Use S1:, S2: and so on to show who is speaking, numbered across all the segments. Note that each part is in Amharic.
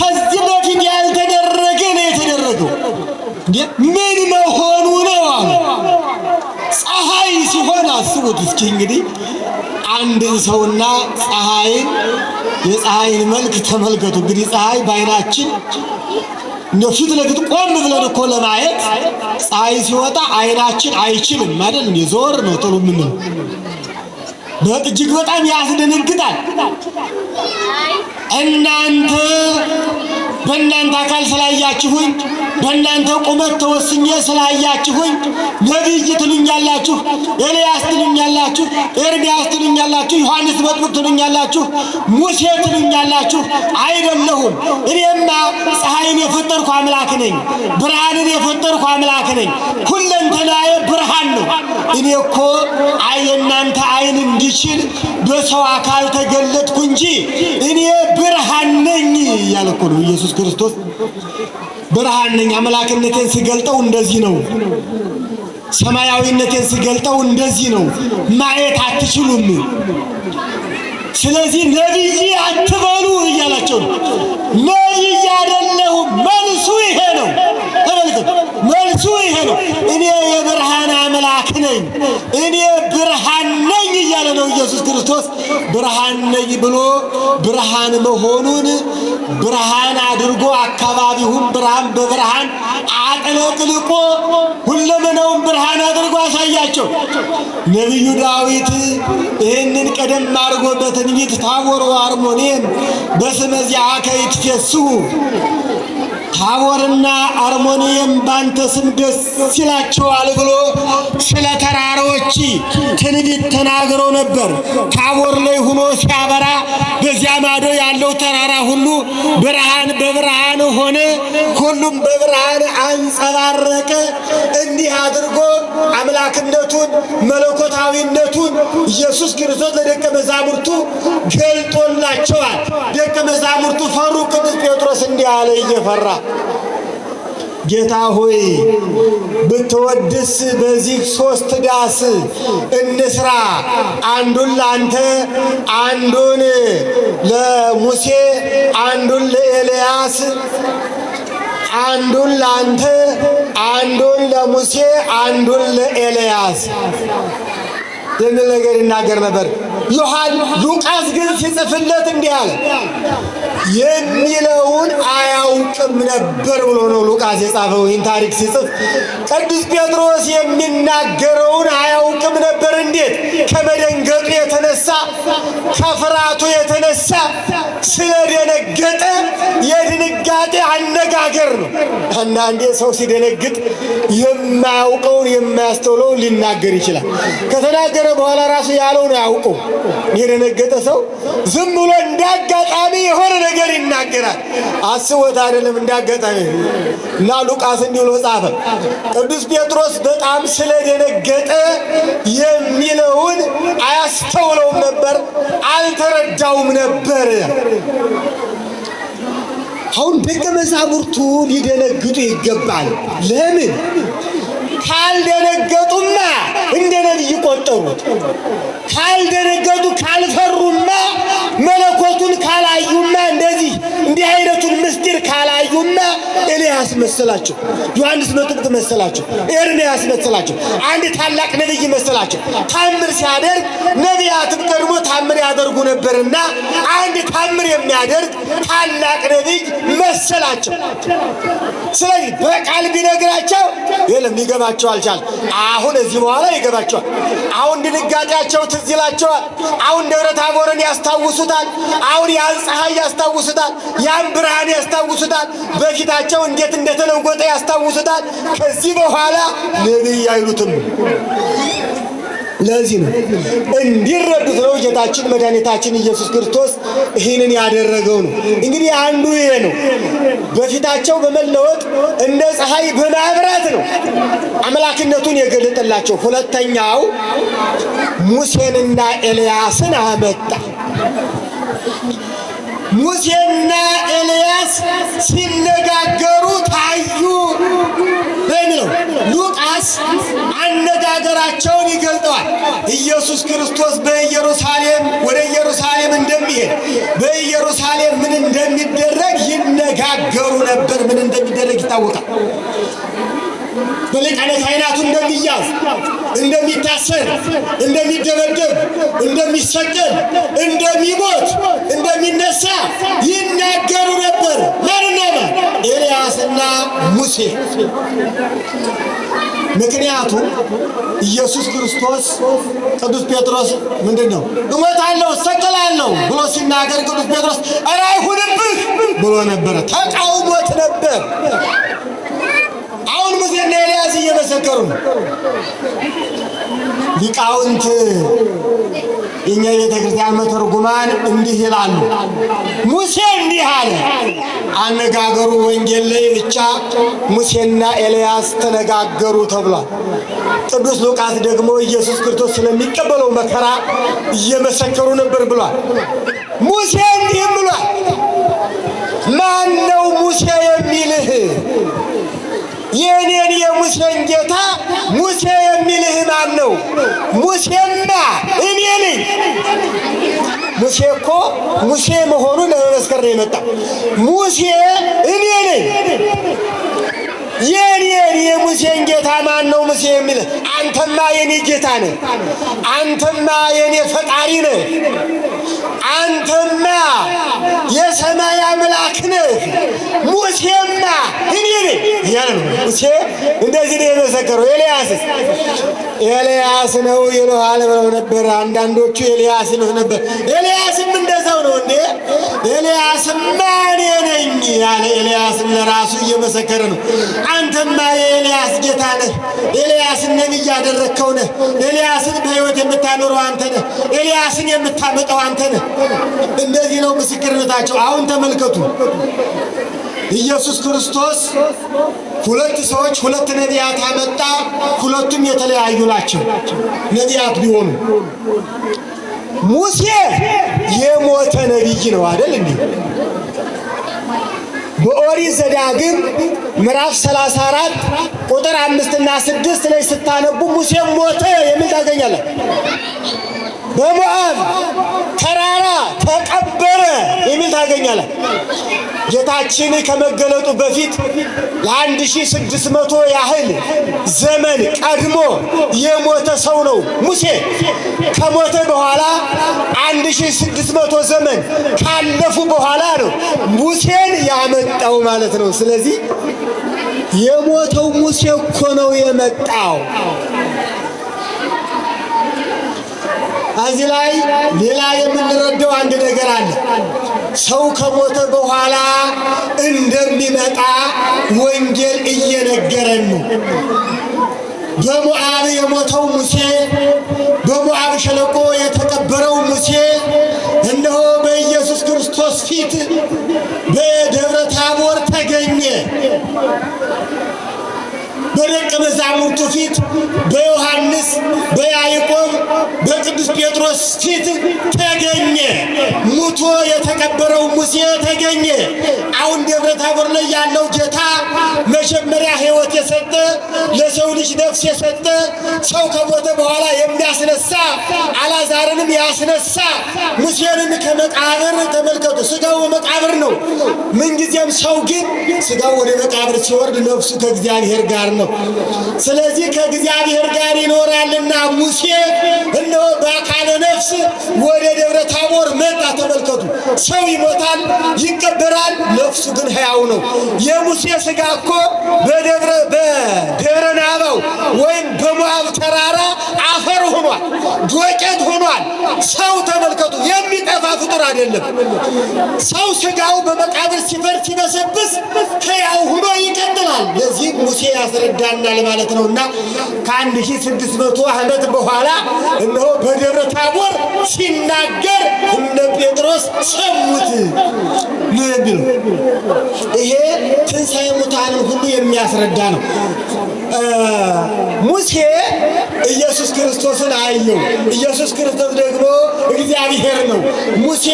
S1: ከዚህ በፊት ያልተደረገ ነው የተደረገው። ምን መሆኑ ነው አሉ። ፀሐይ ሲሆን አስቡት እስኪ እንግዲህ አንድ ሰውና ፀሐይን የፀሐይን መልክ ተመልከቱ። እንግዲህ ፀሐይ በዓይናችን ፊት ለፊት ቆም ብለን እኮ ለማየት ፀሐይ ሲወጣ ዓይናችን አይችልም አይደል? ዞር ነው ጥሩ ምን እጅግ በጣም ያስደነግጣል። እናንተ በእናንተ አካል ስላያችሁኝ በእናንተ ቁመት ተወስኜ ስላያችሁኝ ነቢይ ትሉኛላችሁ፣ ኤልያስ ትሉኛላችሁ፣ ኤርምያስ ትሉኛላችሁ፣ ዮሐንስ መጥምቅ ትሉኛላችሁ፣ ሙሴ ትሉኛላችሁ። አይደለሁም። እኔማ ፀሐይን የፈጠርኩ አምላክ ነኝ፣ ብርሃንን የፈጠርኩ አምላክ ነኝ። ሁለንተናዬ ብርሃን ነው። እኔ እኮ የእናንተ ዓይን እንዲችል በሰው አካል ተገለጥኩ እንጂ እኔ ብርሃን ነኝ እያለ እኮ ነው ኢየሱስ ክርስቶስ። ብርሃን ነኝ። አምላክነቴን ስገልጠው እንደዚህ ነው። ሰማያዊነቴን ስገልጠው እንደዚህ ነው። ማየት አትችሉም። ስለዚህ ነቢይ አትበሉ እያላቸው ነው። ነቢይ አይደለሁም። መልሱ ይሄ ነው። ተመልከቱ፣ መልሱ ይሄ ነው። እኔ የብርሃን አምላክ ነኝ፣ እኔ ብርሃን ነኝ እያለ ነው ኢየሱስ ክርስቶስ። ብርሃን ነኝ ብሎ ብርሃን መሆኑን ብርሃን አድርጎ አካባቢውን ብርሃን በብርሃን አጥለቅልቆ ሁለመናውን ብርሃን አድርጎ አሳያቸው። ነቢዩ ዳዊት ይህንን ቀደም አድርጎ በትንቢት ታቦር ወአርሞንዔም በስመ ዚአከ ይትፌስሑ፣ ታቦርና አርሞንዔም ባንተ ስም ደስ ይላቸዋል ብሎ ስለ ተራሮች ትንቢት ተናግሮ ነበር። ታቦር ላይ ሆኖ ሲያበራ በዚያ ማዶ ያለው ተራራ ሁሉ ብርሃን በብርሃን ሆነ፣ ሁሉም በብርሃን አንጸባረቀ። እንዲህ አድርጎ አምላክነቱን መለኮታዊነቱን ኢየሱስ ክርስቶስ ለደቀ መዛሙርቱ ገልጦላቸዋል። ደቀ መዛሙርቱ ፈሩ። ቅዱስ ጴጥሮስ እንዲህ አለ እየፈራ፣ ጌታ ሆይ ብትወድስ በዚህ 3 ዳስ እንስራ፣ አንዱን ለአንተ፣ አንዱን ለሙሴ፣ አንዱን ለኤልያስ፣ አንዱን ለአንተ፣ አንዱን ለሙሴ፣ አንዱን ለኤልያስ የሚል ነገር ይናገር ነበር። ሉቃስ ግን ሲጽፍለት እንዲህ አለ፣ የሚለውን አያውቅም ነበር ብሎ ነው ሉቃስ የጻፈው። ይህን ታሪክ ሲጽፍ ቅዱስ ጴጥሮስ የሚናገረውን አያውቅም ነበር። እንዴት? ከመደንገጡ የተነሳ ከፍርሃቱ የተነሳ ስለደነገጠ የድንጋጤ አነጋገር ነው። አንዳንዴ ሰው ሲደነግጥ የማያውቀውን የማያስተውለውን ሊናገር ይችላል። ከተናገረ በኋላ ራሱ ያለውን አያውቀው። የደነገጠ ሰው ዝም ብሎ እንዳጋጣሚ የሆነ ነገር ይናገራል። አስቦት አይደለም፣ እንዳጋጣሚ። እና ሉቃስ እንዲህ ብሎ ጻፈ፣ ቅዱስ ጴጥሮስ በጣም ስለደነገጠ የሚለውን አያስተውለውም ነበር፣ አልተረዳውም ነበር። አሁን ደቀ መዛሙርቱ ሊደነግጡ ይገባል። ለምን? ካልደነገጡማ እንደ ነቢይ ቆጠሩት። ካልደነገጡ ካልፈሩማ መለኮቱን ካላዩማ እንዲህ አይነቱን ምስጢር ካላዩማ ኤልያስ መሰላቸው፣ ዮሐንስ መጥምቅ መሰላቸው፣ ኤርምያስ መሰላቸው፣ አንድ ታላቅ ነቢይ መሰላቸው። ታምር ሲያደርግ ነቢያትም ቀድሞ ታምር ያደርጉ ነበርና አንድ ታምር የሚያደርግ ታላቅ ነቢይ መሰላቸው። ስለዚህ በቃል ቢነግራቸው የለም ሊገባቸው አልቻለም። አሁን እዚህ በኋላ ይገባቸዋል። አሁን ድንጋጤያቸው ትዝ ይላቸዋል። አሁን ደብረ ታቦርን ያስታውሱታል። አሁን ያን ፀሐይ ያስታውሱታል። ያን ብርሃን ያስታውሱታል። በፊታቸው እንዴት እንደተለወጠ ያስታውሱታል። ከዚህ በኋላ ነቢይ አይሉትም። ለዚህ ነው እንዲረዱት ነው ጌታችን መድኃኒታችን ኢየሱስ ክርስቶስ ይህንን ያደረገው ነው። እንግዲህ አንዱ ይሄ ነው። በፊታቸው በመለወጥ እንደ ፀሐይ በማብራት ነው አምላክነቱን የገለጠላቸው። ሁለተኛው ሙሴንና ኤልያስን አመጣ። ሙሴና ኤልያስ ሲነጋገሩ ታዩ በሚለው ሉቃስ አነጋገራቸውን ይገልጠዋል። ኢየሱስ ክርስቶስ ወደ ኢየሩሳሌም እንደሚሄድ በኢየሩሳሌም ምን እንደሚደረግ ይነገራል። ይናገሩ ነበር። ምን እንደሚደረግ ይታወቃል። በሊቃነ ካህናቱ እንደሚያዝ፣ እንደሚታሰር፣ እንደሚደበደብ፣ እንደሚሰቀል፣ እንደሚሞት፣ እንደሚነሳ ይናገሩ ነበር። ማንና ማን? ኤልያስና ሙሴ። ምክንያቱም ኢየሱስ ክርስቶስ ቅዱስ ጴጥሮስ ምንድነው እሞታለሁ እሰቀላለሁ ብሎ ሲናገር ቅዱስ ጴጥሮስ ኧረ አይሁንብህ ብሎ ነበረ፣ ተቃውሞት ነበር። አሁን ሙሴና ኤልያስ እየመሰከሩ ነው። ሊቃውንት የኛ ቤተ ክርስቲያን መተርጉማን እንዲህ ይላሉ። ሙሴ እንዲህ አለ። አነጋገሩ ወንጌል ላይ ብቻ ሙሴና ኤልያስ ተነጋገሩ ተብሏል። ቅዱስ ሉቃስ ደግሞ ኢየሱስ ክርስቶስ ስለሚቀበለው መከራ እየመሰከሩ ነበር ብሏል። ሙሴ እንዲህ ብሏል። ማን ነው ሙሴ የሚልህ? የኔን የሙሴን ጌታ ሙሴ የሚልህ ማን ነው? ሙሴማ እኔ ነኝ። ሙሴ እኮ ሙሴ መሆኑን ለመመስከር ነው የመጣው። ሙሴ እኔ ነኝ። የኔን የሙሴን ጌታ ማን ነው ሙሴ የሚልህ? አንተማ የኔ ጌታ ነህ። አንተማ የኔ ፈጣሪ ነህ። አንተማ የሰማይ አምላክ ነህ። ሙሴማ እኔ ነኝ ያለ ነው። ሙሴ እንደዚህ ነው የመሰከረው። ኤልያስ ነው ይለዋል ብለው ነበር አንዳንዶቹ። ኤልያስ ይሉት ነበር። ኤልያስም እንደዛው ነው እንዴ? ኤልያስማ እኔ ነኝ ያለ ኤልያስም ለራሱ እየመሰከረ ነው። አንተማ የኤልያስ ጌታ ነህ። ኤልያስን ነቢይ ያደረግከው ነህ። ኤልያስን በሕይወት የምታኖረው አንተ ነህ። ኤልያስን የምታመጣው አንተ ነህ። እንደዚህ ነው ምስክርነታቸው። አሁን ተመልከቱ። ኢየሱስ ክርስቶስ ሁለት ሰዎች ሁለት ነቢያት አመጣ። ሁለቱም የተለያዩ ናቸው ነቢያት ቢሆኑ። ሙሴ የሞተ ነቢይ ነው አይደል እንዴ? በኦሪት ዘዳግም ምዕራፍ 34 ቁጥር 5 እና 6 ላይ ስታነቡ ሙሴ ሞተ የሚል ታገኛለህ። በሞዓብ ተራራ ተቀበረ የሚል ታገኛለህ። ጌታችን ከመገለጡ በፊት ለ1600 ያህል ዘመን ቀድሞ የሞተ ሰው ነው ሙሴ። ከሞተ በኋላ 1600 ዘመን ካለፉ በኋላ ነው ሙሴን ያመጣው ማለት ነው። ስለዚህ የሞተው ሙሴ እኮ ነው የመጣው። እዚህ ላይ ሌላ የምንረዳው አንድ ነገር አለ። ሰው ከሞተ በኋላ እንደሚመጣ ወንጌል እየነገረን ነው። በሞዓብ የሞተው ሙሴ፣ በሞዓብ ሸለቆ የተቀበረው ሙሴ እነሆ በኢየሱስ ክርስቶስ ፊት በደብረ ታቦር ተገኘ። በደቀ መዛሙርቱ ፊት በዮሐንስ፣ በያዕቆብ፣ በቅዱስ ጴጥሮስ ፊት ተገኘ። ሙቶ የተቀበረው ሙሴ ተገኘ። አሁን ደብረ ታቦር ላይ ያለው ጌታ መጀመሪያ ሕይወት የሰጠ ለሰው ልጅ ነፍስ የሰጠ ሰው ከሞተ በኋላ የሚያስነሳ አልዓዛርንም ያስነሳ ሙሴንም ከመቃብር ተመልከቱ። ስጋው በመቃብር ነው። ምንጊዜም ሰው ግን ስጋው ወደ መቃብር ሲወርድ ነፍሱ ከእግዚአብሔር ጋር ነው። ስለዚህ ከእግዚአብሔር ጋር ይኖራልና ሙሴ እነሆ በአካለ ነፍስ ወደ ደብረ ታቦር መጣ። ተመልከቱ። ሰው ይሞታል፣ ይቀበራል፣ ነፍሱ ግን ሕያው ነው። የሙሴ ስጋ እኮ በደብረ ናባው ወይም በሞዓብ ተራራ አፈር ሆኗል፣ ዶቄት ሆኗል። ሰው ተመልከቱ፣ የሚጠፋ ፍጡር አይደለም። ሰው ስጋው በመቃብር ሲፈርስ ሲበሰብስ ሕያው ሆኖ ይቀጥላል። ለዚህ ሙሴ ያስረዳናል ማለት ነውና ከ1600 ዓመት በኋላ እነሆ በደብረ ታቦር ሲናገር እነ ጴጥሮስ ሰሙት ነው የሚለው። ይሄ ትንሣኤ ሙታንን ሁሉ የሚያስረዳ ነው። ሙሴ ኢየሱስ ክርስቶስን አየው። ኢየሱስ ክርስቶስ ደግሞ እግዚአብሔር ነው። ሙሴ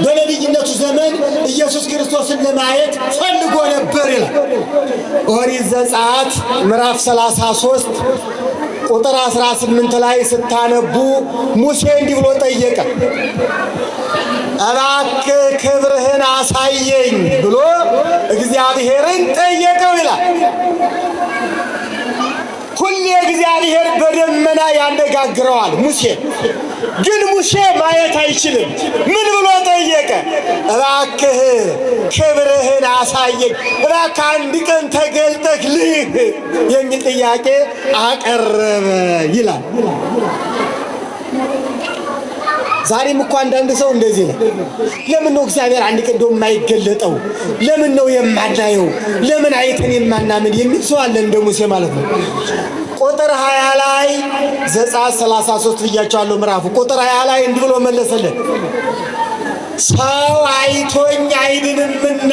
S1: በነቢይነቱ ዘመን ኢየሱስ ክርስቶስን ለማየት ፈልጎ ነበር ይላል ኦሪት ዘጸአት ምዕራፍ 33 ቁጥር 18 ላይ ስታነቡ ሙሴ እንዲህ ብሎ ጠየቀ። እባክህ ክብርህን አሳየኝ ብሎ እግዚአብሔርን ጠየቀው ይላል። ሁሌ እግዚአብሔር በደመና ያነጋግረዋል ሙሴ። ግን ሙሴ ማየት አይችልም። ምን ብሎ ጠየቀ? እባክህ ክብርህን አሳየኝ፣ እባክህ አንድ ቀን ተገልጠህ ልይህ የሚል ጥያቄ አቀረበ ይላል። ዛሬም እኮ አንዳንድ ሰው እንደዚህ ነው። ለምን ነው እግዚአብሔር አንድ ቀን እንደው የማይገለጠው? ለምን ነው የማናየው? ለምን አይተን የማናምን የሚል ሰው አለ፣ እንደ ሙሴ ማለት ነው። ቁጥር 20 ላይ ዘጸአት 33 ብያቸዋለሁ ምዕራፉ። ቁጥር 20 ላይ እንዲህ ብሎ መለሰለት፣ ሰው አይቶኝ አይድንምና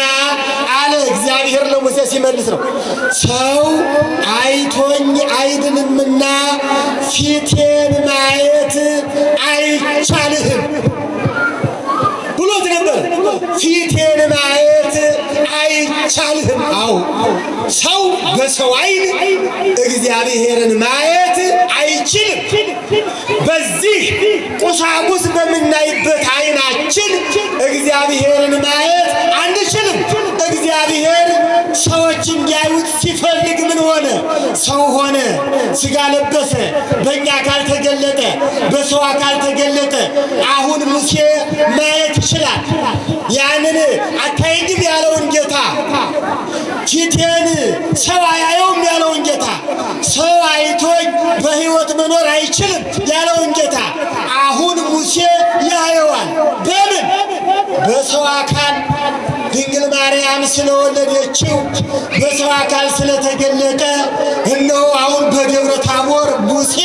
S1: አለ እግዚአብሔር ለሙሴ ሲመልስ ነው። ሰው አይቶኝ አይድንምና ፊቴን ማየት አይቻልህም ብሎት ነበር። ፊቴን ማየት አይቻልህም። አዎ ሰው በሰው አይን እግዚአብሔርን ማየት አይችልም። በዚህ ቁሳቁስ በምናይበት አይናችን እግዚአብሔርን ማየት አንችልም። እግዚአብሔር ሰዎች እንዲያዩት ሲፈልግ ምን ሆነ? ሰው ሆነ፣ ሥጋ ለበሰ፣ በእኛ አካል ተገለጠ፣ በሰው አካል ተገለጠ። አሁን ሙሴ ማየት ይችላል። ያንን አታይኝም ያለውን ጌታ፣ ፊቴን ሰው አያየውም ያለውን ጌታ፣ ሰው አይቶኝ በሕይወት መኖር አይችልም ያለውን ጌታ አሁን ሙሴ ያየዋል። በምን? በሰው አካል ድንግል ማርያም ስለወለደችው በሰው አካል ስለተገለጠ እነሆ አሁን በደብረ ታቦር ሙሴ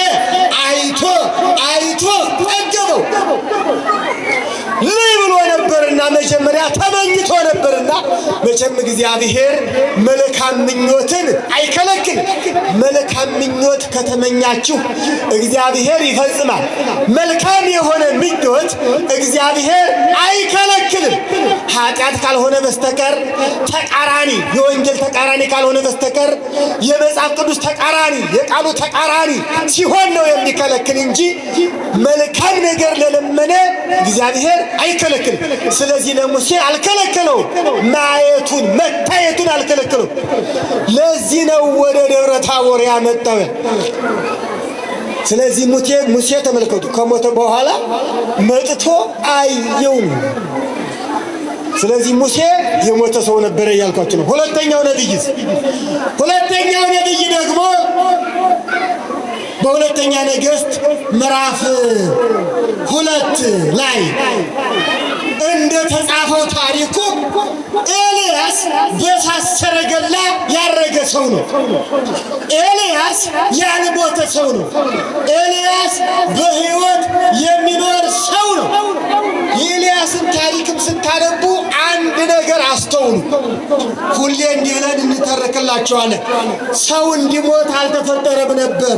S1: አይቶ ጠገበው። ልይ ብሎ ነበርና መጀመሪያ ተመኝቶ ነበርና፣ መቼም እግዚአብሔር መልካም ምኞትን አይከለክልም። መልካም ምኞት ከተመኛችሁ እግዚአብሔር ይፈጽማል። መልካም የሆነ ምኞት እግዚአብሔር አይከለክልም። ኃጢአት ካልሆነ በስተቀር ተቃራኒ፣ የወንጌል ተቃራኒ ካልሆነ በስተቀር የመጽሐፍ ቅዱስ ተቃራኒ፣ የቃሉ ተቃራኒ ሲሆን ነው የሚከለክል እንጂ መልካም ነገር ለለመነ እግዚአብሔር አይከለክልም። ስለዚህ ለሙሴ አልከለከለው፣ ማየቱን መታየቱን አልከለከለው። ለዚህ ነው ወደ ደብረ ታቦር ያመጣው። ስለዚህ ሙሴ ተመልከቱ፣ ከሞተ በኋላ መጥቶ አየው። ስለዚህ ሙሴ የሞተ ሰው ነበረ እያልኳችሁ ነው። ሁለተኛው ነቢይ ደግሞ በሁለተኛ ነገሥት ምዕራፍ 2 ላይ እንደ ተጻፈው ታሪኩ ኤልያስ በእሳት ሰረገላ ያረገ ሰው ነው። ኤልያስ ያልሞተ ሰው ነው። ኤልያስ በሕይወት የሚኖር ሰው ነው። የኤልያስን ታሪክም ስታነቡ አንድ ነገር አስተውሉ። ሁሌ እንዲህ ብለን እንተረክላቸዋለን። ሰው እንዲሞት አልተፈጠረም ነበር።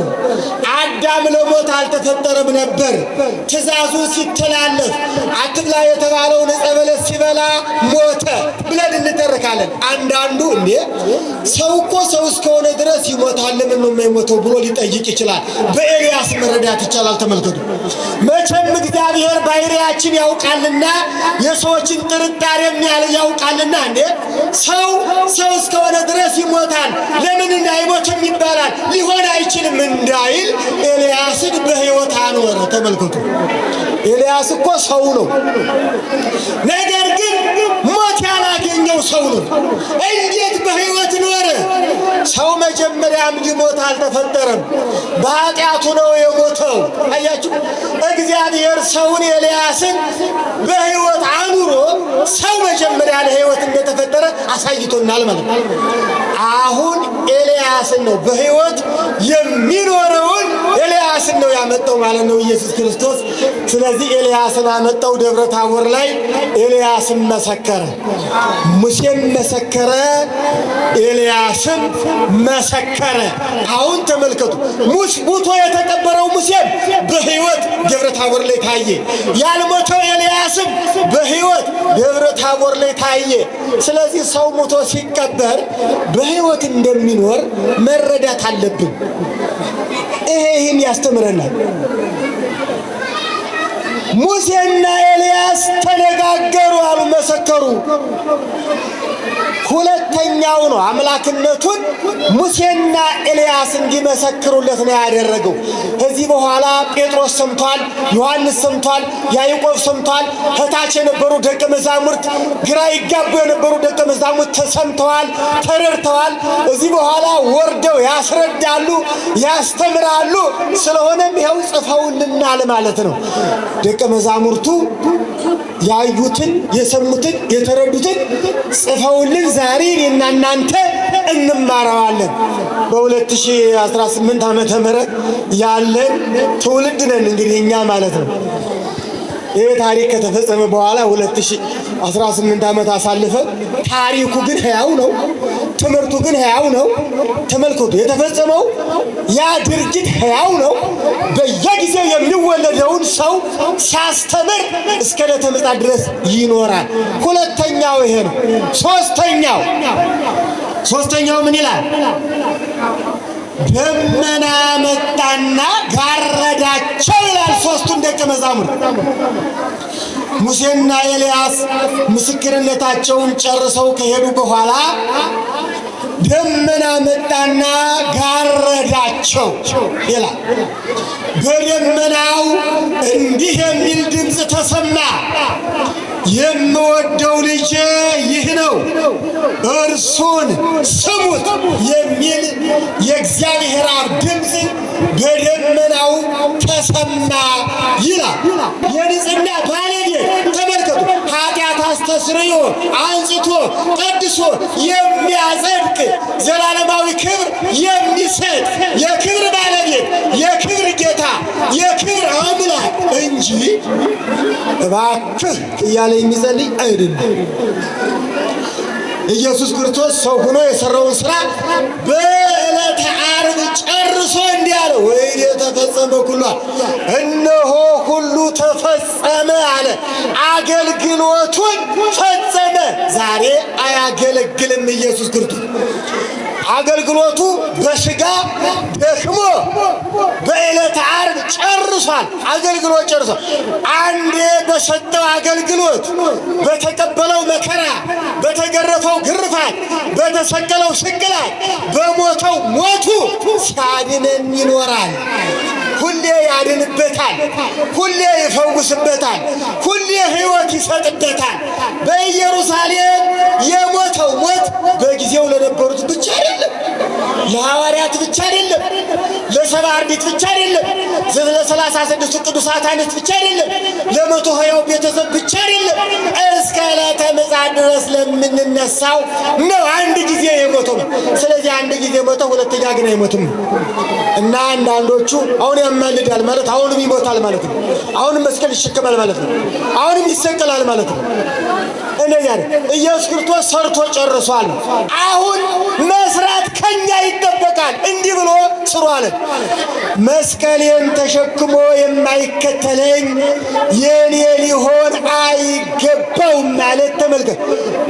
S1: አዳም ለሞት አልተፈጠረም ነበር። ትእዛዙን ሲተላለፍ አትብላ የተባለውን ዕፀ በለስ ሲበላ ሞተ ብለን እንተረካለን። አንዳንዱ እንዴ ሰው እኮ ሰው እስከሆነ ድረስ ይሞታል፣ ለምን ነው የማይሞተው ብሎ ሊጠይቅ ይችላል። በኤልያስ መረዳት ይቻላል። ተመልከቱ። መቼም እግዚአብሔር ባሕርያችን ያውቃልና የሰዎችን ጥርጣሬም ያውቃልና እንዴ ሰው እስከሆነ ድረስ ይሞታል፣ ለምን አይሞትም ይባላል፣ ሊሆን አይችልም እንዳይል ኤልያስን በሕይወት አኖረ። ተመልከቱ። ኤልያስ እኮ ሰው ነው፣ ነገር ግን ሞት ያላገኘው ሰው ነው። እንዴት በሕይወት ኖረ? ሰው መጀመሪያም ሊሞት አልተፈጠረም፣ በኃጢአቱ ነው የሞተው። አያችሁ፣ እግዚአብሔር ሰውን ኤልያስን በሕይወት አኑሮ ሰው መጀመሪያ ለሕይወት እንደተፈጠረ አሳይቶናል ማለት ነው። አሁን ኤልያስን ነው በሕይወት የሚኖረውን ኤልያስን ነው ያመጣው ማለት ነው ኢየሱስ ክርስቶስ። ስለዚህ ኤልያስን አመጣው ደብረ ታቦር ላይ። ኤልያስም መሰከረ፣ ሙሴም መሰከረ፣ ኤልያስም መሰከረ። አሁን ተመልከቱ፣ ሙቶ የተቀበረው ሙሴም በሕይወት ደብረ ታቦር ላይ ታየ። ያልሞተው ኤልያስም በሕይወት ደብረ ታቦር ላይ ታየ። ስለዚህ ሰው ሙቶ ሲቀበር በሕይወት እንደሚኖር መረዳት አለብን። ይህን ያስተምረናል። ሙሴና ኤልያስ ተነጋገሩ አሉ፣ መሰከሩ። ሁለት ሁለተኛው ነው አምላክነቱን ሙሴና ኤልያስ እንዲመሰክሩለት ነው ያደረገው። ከዚህ በኋላ ጴጥሮስ ሰምቷል፣ ዮሐንስ ሰምቷል፣ ያዕቆብ ሰምቷል። ከታች የነበሩ ደቀ መዛሙርት ግራ ይጋቡ የነበሩ ደቀ መዛሙርት ተሰምተዋል፣ ተረድተዋል። እዚህ በኋላ ወርደው ያስረዳሉ፣ ያስተምራሉ። ስለሆነም ይኸው ጽፈውልናል ማለት ነው። ደቀ መዛሙርቱ ያዩትን የሰሙትን የተረዱትን ጽፈውልን ዛሬ እኔና እናንተ እንማራዋለን። በ2018 ዓመተ ምህረት ያለን ትውልድ ነን እንግዲህ እኛ ማለት ነው። ይሄ ታሪክ ከተፈጸመ በኋላ 2018 ዓመት አሳልፈ ታሪኩ ግን ሕያው ነው። ትምህርቱ ግን ሕያው ነው። ተመልከቱ፣ የተፈጸመው ያ ድርጊት ሕያው ነው። በየጊዜው የሚወለደውን ሰው ሲያስተምር እስከ ዕለተ ምጽአት ድረስ ይኖራል። ሁለተኛው ይሄ ነው። ሶስተኛው ምን ይላል? ደመና መጣና ጋረዳቸው ይላል። ሦስቱን ደቀ መዛሙርት ሙሴና ኤልያስ ምስክርነታቸውን ጨርሰው ከሄዱ በኋላ ደመና መጣና ጋረዳቸው ይላል። በደመናው እንዲህ የሚል ድምፅ ተሰማ፣ የምወደው ልጄ ይህ ነው፣ እርሱን ስሙት የሚል የእግዚአብሔር አብ ድምፅ በደመናው ተሰማ ይላል። የንጽሕና ባለቤት ተመልከቱ፣ ኃጢአት አስተስርዮ አንጽቶ ቀድሶ የሚያጸድቅ ዘላለማዊ ክብር የሚሰጥ የክብር ባለቤት የክብር ጌታ የክብር አምላክ እንጂ እባክህ እያለ የሚጸልይ አይደለም። ኢየሱስ ክርስቶስ ሰው ሆኖ የሰራውን ስራ በዕለተ ዓርብ ጨርሶ እንዲህ አለ፣ ወይኔ ተፈጸመ ኩሉ፣ እነሆ ሁሉ ተፈጸመ አለ። አገልግሎቱን ፈጸመ። ዛሬ አያገለግልም ኢየሱስ ክርስቶስ። አገልግሎቱ በስጋ ደክሞ በዕለተ ዓርብ ጨርሷል። አገልግሎት ጨርሷል። አንዴ በሰጠው አገልግሎት በተቀበለው መከራ፣ በተገረፈው ግርፋት፣ በተሰቀለው ስቅላት፣ በሞተው ሞቱ ሲያድነን ይኖራል። ሁሌ ያድንበታል፣ ሁሌ ይፈውስበታል፣ ሁሌ ሕይወት ይሰጥበታል። በኢየሩሳሌም የሞተው ሞት በጊዜው ለነበሩት ብቻ አይደለም፣ ለሐዋርያት ብቻ አይደለም፣ ለሰባ አርድእት ብቻ አይደለም፣ ለ36 ቅዱሳት አንስት ብቻ አይደለም፣ ለ120 ቤተሰብ ብቻ አይደለም፣ እስከ ዕለተ ምጽአት ድረስ ለምንነሳው ነው አንድ ጊዜ የሞተው። ስለዚህ አንድ ጊዜ ሞተው ሁለተኛ ግን አይሞትም እና አንዳንዶቹ አሁን ያማልዳል ማለት አሁንም ይሞታል ማለት ነው። አሁንም መስቀል ይሸከማል ማለት ነው። አሁንም ይሰቀላል ማለት ነው። እነዚያ ኢየሱስ ክርስቶስ ሰርቶ ጨርሷል። አሁን መስራት ከኛ ይጠበቃል። እንዲህ ብሎ ስሩ አለ፣ መስቀሌን ተሸክሞ የማይከተለኝ የኔ ሊሆን አይገባውም ማለት ተመልከት።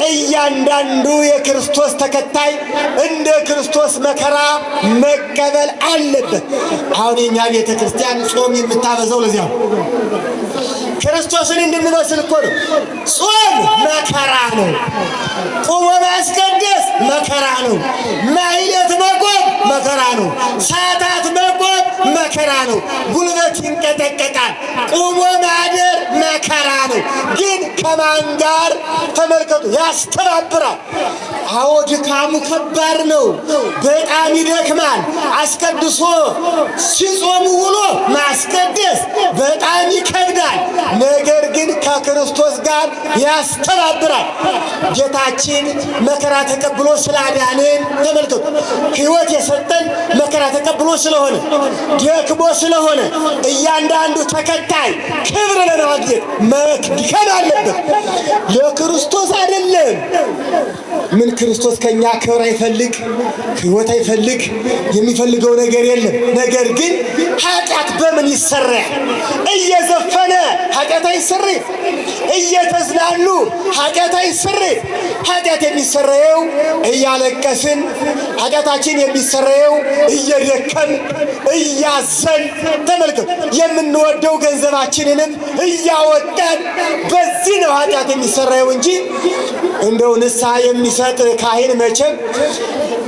S1: እያንዳንዱ የክርስቶስ ተከታይ እንደ ክርስቶስ መከራ መቀበል አለበት። አሁን የኛ ቤተ ክርስቲያን ጾም የምታበዛው ለዚያ ነው። ክርስቶስን እንድንመስል እኮ ነው። ጾም መከራ ነው። ቁሞ ማስቀደስ መከራ ነው። ማሕሌት መቆም መከራ ነው። ሰዓታት መቆም መከራ ነው። ጉልበት ይንቀጠቀጣል። ቁሞ ማደር መከራ ነው። ግን ከማን ጋር ተመልከቱ፣ ያስተባብራል። አዎ ድካሙ ከባድ ነው። በጣም ይደክማል። አስቀድሶ ሲጾሙ ውሎ ማስቀደስ በጣም ይከብዳል። ነገር ግን ከክርስቶስ ጋር ያስተባብራል። ጌታችን መከራ ተቀብሎ ስላዳንን ተመልከቱ። ሕይወት የሰጠን መከራ ተቀብሎ ስለሆነ ደክሞ ስለሆነ እያንዳንዱ ተከታይ ክብር ለማግኘት መድከም አለበት። ለክርስቶስ አይደለም። ምን ክርስቶስ ከኛ ክብር አይፈልግ፣ ሕይወት አይፈልግ፣ የሚፈልገው ነገር የለም። ነገር ግን ኃጢአት በምን ይሰረያል? እየዘፈነ ኃጢአት አይሰረይም። እየተዝናኑ ኃጢአት አይሰረይም። ኃጢአት የሚሰረየው እያለቀስን፣ ኃጢአታችን የሚሰረየው እየደከም እያዘን፣ ተመልከቱ፣ የምንወደው ገንዘባችንንም እያወጣን በዚህ ነው ኃጢአት የሚሰረየው እንጂ እንደው ንስሐ የሚሰጥ ካህን መቼም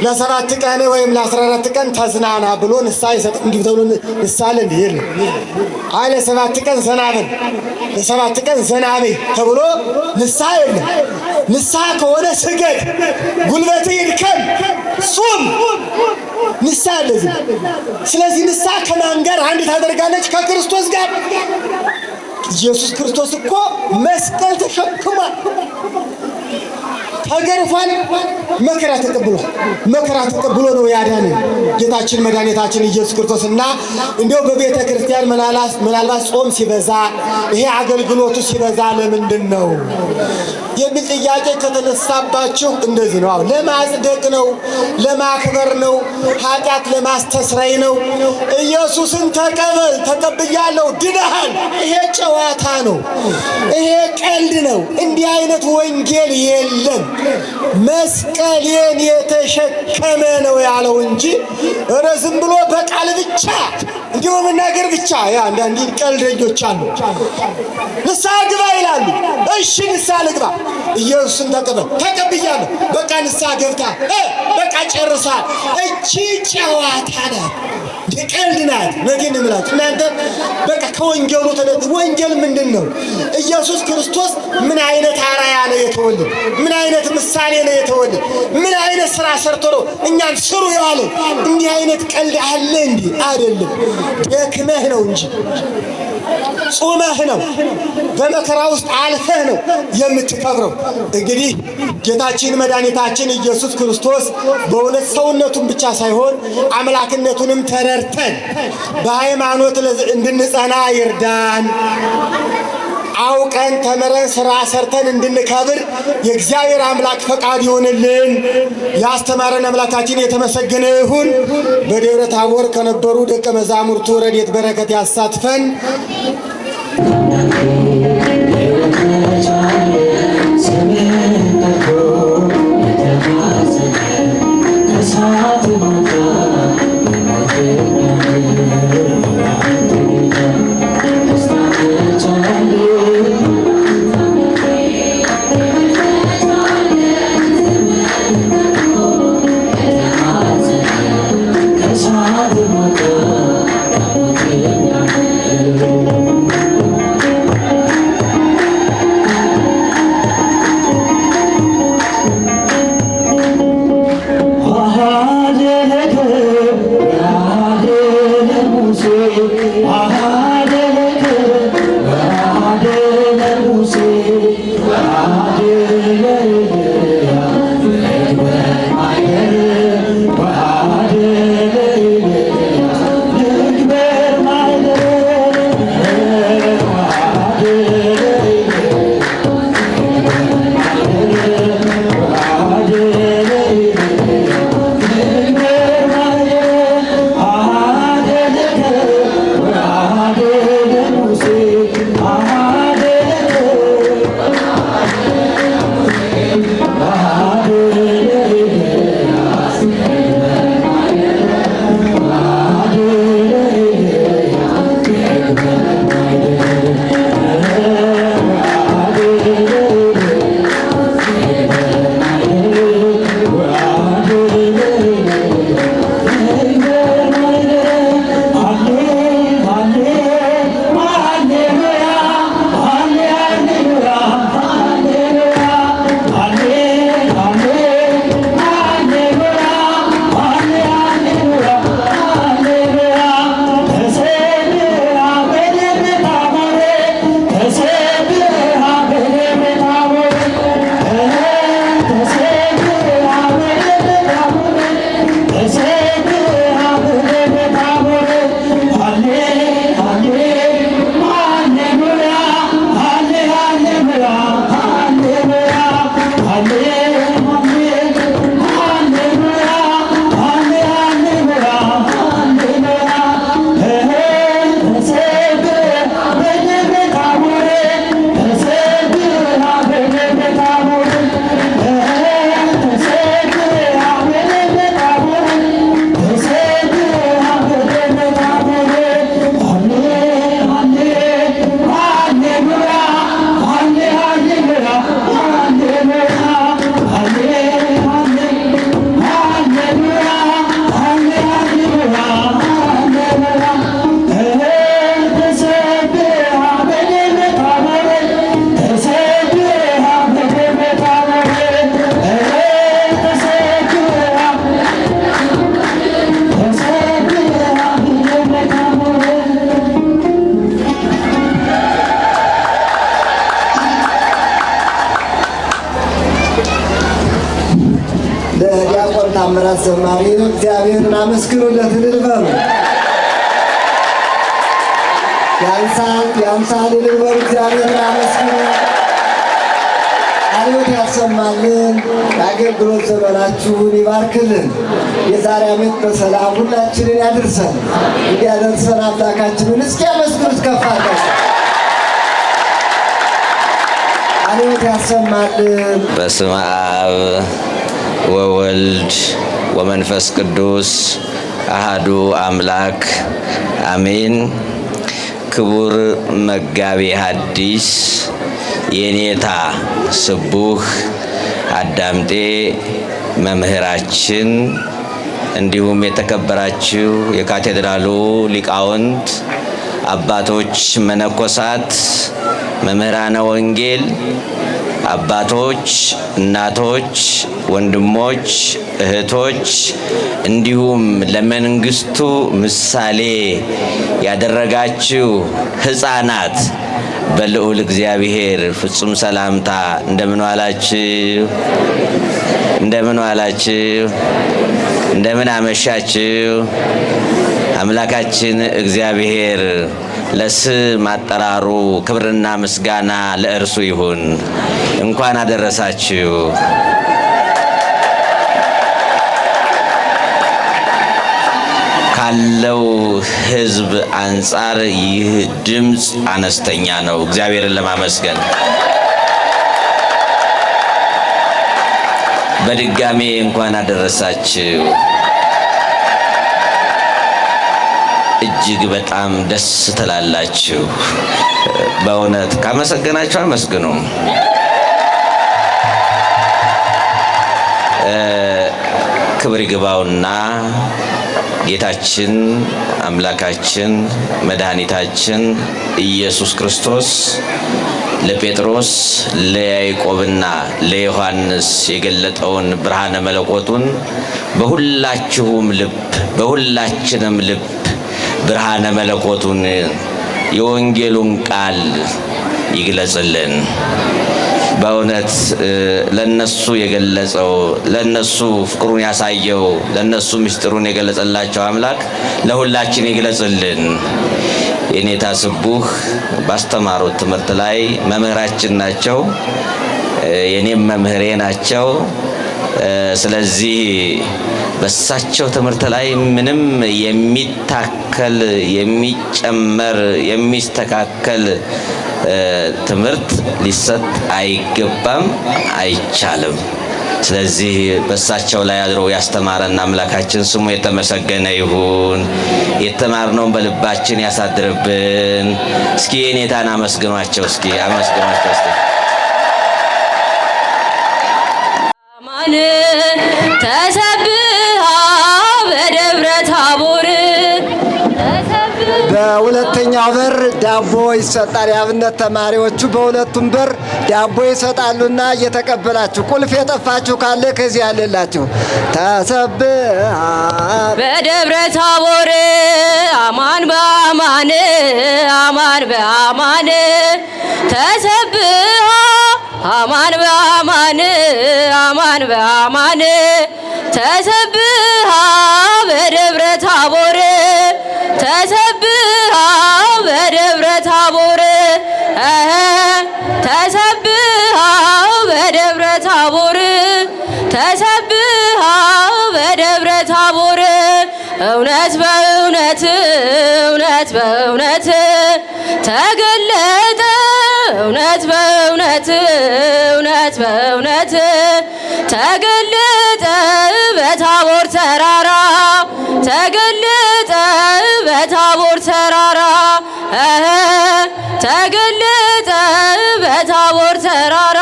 S1: ለ7 ቀን ወይም ለ14 ቀን ተዝናና ብሎ ንስሐ ይሰጥ። እንዲህ ተብሎ ንስሐ አለ እንዴ? የለም። አይ ለ7 ቀን ዘናበል፣ ለ7 ቀን ዘናበይ ተብሎ ንስሐ የለም። ንስሐ ከሆነ ስገድ፣ ጉልበትህ ይድከም፣ ጹም፣ ንስሐ ለዚህ። ስለዚህ ንስሐ ከማን ጋር አንድ ታደርጋለች? ከክርስቶስ ጋር። ኢየሱስ ክርስቶስ እኮ መስቀል ተሸክሟል፣ ተገርፏል፣ መከራ ተቀብሏል። መከራ ተቀብሎ ነው ያዳነን ጌታችን መድኃኒታችን ኢየሱስ ክርስቶስና እንዲያው በቤተ ክርስቲያን ምናልባት ጾም ሲበዛ ይሄ አገልግሎቱ ሲበዛ ለምንድን ነው የሚል ጥያቄ ከተነሳባችሁ እንደዚህ ነው። አሁን ለማጽደቅ ነው፣ ለማክበር ነው፣ ኃጢአት ለማስተስረይ ነው። ኢየሱስን ተቀበል፣ ተቀብያለሁ፣ ድነሃል። ይሄ ጨዋታ ነው፣ ይሄ ቀልድ ነው። እንዲህ አይነት ወንጌል የለም። መስቀሌን የተሸከመ ነው ያለው እንጂ ኧረ ዝም ብሎ በቃል ብቻ እንዲሁ መናገር ብቻ። አንዳንድ ቀልደኞች አሉ። ንስሐ ግባ ይላሉ። እሺ ንስሐ ልግባ። ኢየሱስን ተቀበል፣ ተቀብያለሁ፣ በቃ ንስሐ ገብታ በቃ ጨርሳ። እቺ ጨዋታ ናት፣ ቀልድ ናት። ነገን እምላችሁ እናንተ በቃ ከወንጌሉ ወንጌል ምንድን ነው? ኢየሱስ ክርስቶስ ምን አይነት አራያ ነው የተወለደ? ምን አይነት ምሳሌ ነው የተወለደ? ምን አይነት ስራ ሰርቶ ነው እኛን ስሩ ያለው? እንዲህ አይነት ቀልድ አለ እንዴ? አይደለም። ደክመህ ነው እንጂ ጾመህ ነው፣ በመከራ ውስጥ አልፈህ ነው የምትከብረው። እንግዲህ ጌታችን መድኃኒታችን ኢየሱስ ክርስቶስ በእውነት ሰውነቱን ብቻ ሳይሆን አምላክነቱንም ተረድተን በሃይማኖት እንድንጸና ይርዳን። አውቀን ተምረን ስራ ሰርተን እንድንከብር የእግዚአብሔር አምላክ ፈቃድ ይሆንልን። ያስተማረን አምላካችን የተመሰገነ ይሁን። በደብረ ታቦር ከነበሩ ደቀ መዛሙርቱ ረድኤት በረከት ያሳትፈን።
S2: ታምራት ዘማሪ ነው። እግዚአብሔርን አመስግኑለት እልል በሉ። ያንሳል እልል በሉ። እግዚአብሔርን አመስግኑ። ቃልዎት ያሰማልን። የአገልግሎት ዘመናችሁን ይባርክልን። የዛሬ ዓመት በሰላም ሁላችንን ያድርሰን። እንዲያደርሰን አምላካችንን እስኪ ያመስግኑት ከፍ አድርገው። ቃልዎት ያሰማልን።
S3: በስመ አብ ወወልድ ወመንፈስ ቅዱስ አሃዱ አምላክ አሜን። ክቡር መጋቤ ሐዲስ የኔታ ስቡህ አዳምጤ መምህራችን፣ እንዲሁም የተከበራችሁ የካቴድራሉ ሊቃውንት አባቶች፣ መነኮሳት፣ መምህራነ ወንጌል፣ አባቶች፣ እናቶች፣ ወንድሞች፣ እህቶች እንዲሁም ለመንግስቱ ምሳሌ ያደረጋችሁ ሕፃናት በልዑል እግዚአብሔር ፍጹም ሰላምታ እንደምን ዋላችሁ? እንደምን ዋላችሁ? እንደምን አመሻችሁ? አምላካችን እግዚአብሔር ለስም አጠራሩ ክብርና ምስጋና ለእርሱ ይሁን። እንኳን አደረሳችሁ። ካለው ሕዝብ አንጻር ይህ ድምፅ አነስተኛ ነው። እግዚአብሔርን ለማመስገን በድጋሜ እንኳን አደረሳችሁ። እጅግ በጣም ደስ ትላላችሁ። በእውነት ካመሰገናችሁ አመስግኑ። ክብር ይግባውና ጌታችን አምላካችን መድኃኒታችን ኢየሱስ ክርስቶስ ለጴጥሮስ ለያዕቆብና ለዮሐንስ የገለጠውን ብርሃነ መለኮቱን በሁላችሁም ልብ በሁላችንም ልብ ብርሃነ መለኮቱን የወንጌሉን ቃል ይግለጽልን። በእውነት ለነሱ የገለጸው ለነሱ ፍቅሩን ያሳየው ለነሱ ምስጢሩን የገለጸላቸው አምላክ ለሁላችን ይግለጽልን። የኔታ ስቡህ ባስተማሩት ትምህርት ላይ መምህራችን ናቸው፣ የኔም መምህሬ ናቸው። ስለዚህ በሳቸው ትምህርት ላይ ምንም የሚታከል የሚጨመር የሚስተካከል ትምህርት ሊሰጥ አይገባም፣ አይቻልም። ስለዚህ በሳቸው ላይ አድሮ ያስተማረን አምላካችን ስሙ የተመሰገነ ይሁን። የተማርነውን በልባችን ያሳድርብን። እስኪ የኔታን አመስግኗቸው። እስኪ አመስግኗቸው። እስኪ
S4: ተሰብሃ በደብረ ታቦር።
S2: በሁለተኛው በር ዳቦ ይሰጣል። የአብነት ተማሪዎቹ በሁለቱም በር ዳቦ ይሰጣሉና እየተቀበላችሁ፣ ቁልፍ የጠፋችሁ ካለ ከዚህ ያለላችሁ። ተሰብሃ
S4: በደብረ ታቦር አማን በአማን አማን በአማን ተሰብሃ አማን በአማን አማን በአማን ተሰብሃ በደብረ ታቦር ተሰብሃ በደብረ ታቦር ተሰብሃ በደብረ ታቦር ተሰብሃ በደብረ ታቦር እውነት በእውነት እውነት በእውነት ተገለጠ እውነት በእውነት እውነት በእውነት ተገለጠ በታቦር ተራራ ተገለጠ በታቦር ተራራ ተገለጠ በታቦር ተራራ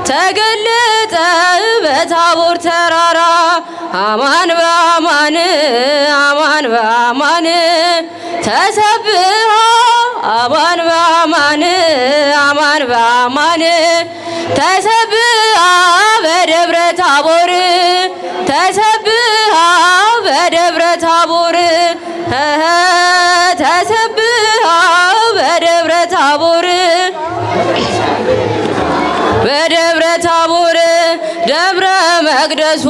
S4: ተገለጠ በታቦር ተራራ አማን በአማን አማን በአማን ተሰብሃ አማን በአማን አማን በአማን ተሰብሃ በደብረ ታቦር ተሰብሃ በደብረ ታቦር ተሰብሃ በደብረ ታቦር በደብረ ታቦር ደብረ መቅደስ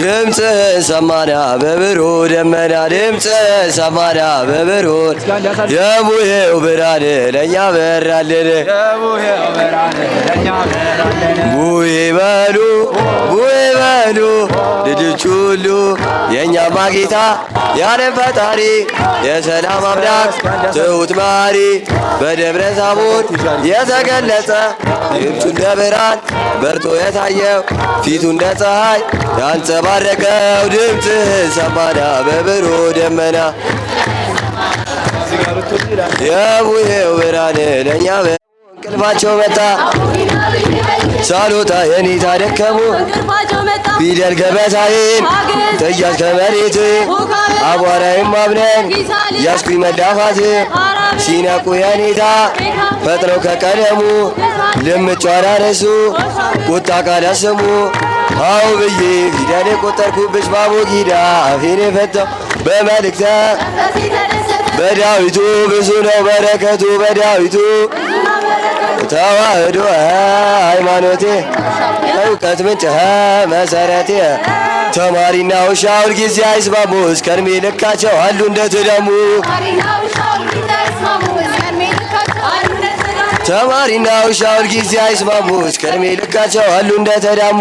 S5: ድምፅ ሰማና በብሩህ ደመና ድምፅ ሰማና በብሩህ የቡሄው ብርሃን ለእኛ በራልን ቡሄ በሉ ቡሄ በሉ ልጆች ሁሉ የእኛማ ጌታ ያለን ፈጣሪ የሰላም አምላክ ትሑት መሐሪ በደብረ ታቦር የተገለጸ ድምፁ እንደ ብርሃን በርቶ የታየው ፊቱ እንደ ፀሐይ ያንጸባረቀው ድምፅህ ሰማና በብሩህ ደመና የቡሄው ብርሃን ለእኛ እንቅልፋቸው መጣ ሳሎታ የኔታ ደከሙ ፊደል ገበታዬን ጥያት ከመሬት አቧራዬም አብነን ያስኩኝ መዳፋት ሲነቁ የኔታ ፈጥነው ከቀለሙ ልምጫን አነሱ ቁጣ ቃል አሰሙ አው ብዬ ፊደል የቆጠርኩብሽ ባቦጊዳ አፌን የፈታው በመልእክተ በዳዊቱ ብዙ ነው በረከቱ በዳዊቱ ተዋህዶ ሃይማኖቴ እውቀት ምንጭ መሰረቴ ተማሪና ውሻ ሁልጊዜ አይስማሙ እስከ እድሜ ልካቸው አሉ እንደተዳሙ ተማሪና ውሻ ሁልጊዜ አይስማሙ እስከ እድሜ ልካቸው አሉ እንደተዳሙ